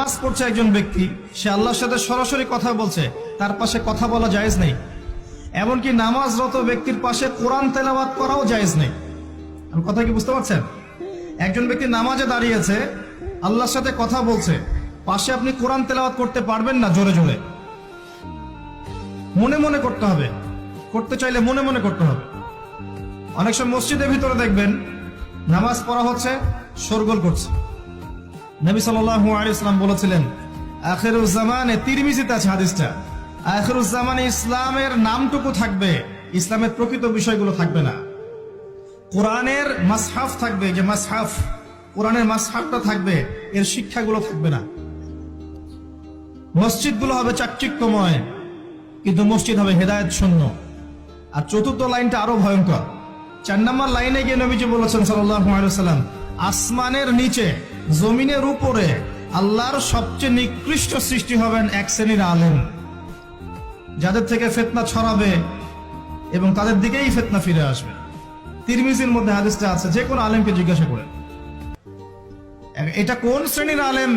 নামাজ পড়ছে একজন ব্যক্তি, সে আল্লাহর সাথে সরাসরি কথা বলছে, তার পাশে কথা বলা জায়েজ নেই। এমনকি নামাজরত ব্যক্তির পাশে কোরআন তেলাওয়াত করাও জায়েজ নেই। আমি কথা কি বুঝতে পারছেন? একজন ব্যক্তি নামাজে দাঁড়িয়েছে, আল্লাহর সাথে কথা বলছে, পাশে আপনি কোরআন তেলাওয়াত করতে পারবেন না জোরে জোরে। মনে মনে করতে হবে, করতে চাইলে মনে মনে করতে হবে। অনেক সময় মসজিদের ভিতরে দেখবেন নামাজ পড়া হচ্ছে, শোরগোল করছে। নবী সাল্লাল্লাহু আলাইহি ওয়াসাল্লাম বলেছিলেন, আখিরুজ জামানে, তিরমিজিতে আছে হাদিসটা, আখিরুজ জামানে ইসলামের নামটুকু থাকবে, ইসলামের প্রকৃত বিষয়গুলো থাকবে না। কোরআনের মাসহাফ থাকবে, যে মাসহাফ, কোরআনের মাসহাফটা থাকবে, এর শিক্ষাগুলো থাকবে না। মসজিদগুলো হবে চাকচিক্যময়, কিন্তু মসজিদ হবে হেদায়েত শূন্য। আর চতুর্থ লাইনটা আরো ভয়ঙ্কর। 4 নম্বর লাইনে গিয়ে নবীজি বলেছেন সাল্লাল্লাহু আলাইহি ওয়াসাল্লাম, আসমানের নিচে জমিনের উপরে আল্লাহর সবচেয়ে নিকৃষ্ট সৃষ্টি হবেন এক শ্রেণীর আলেম, যাদের থেকে ফিতনা ছড়াবে এবং তাদের দিকেই ফিতনা ফিরে আসবে। তিরমিজির মধ্যে হাদিসটা আছে, যে কোনো আলেমকে জিজ্ঞাসা করেন এটা কোন শ্রেণীর আলেম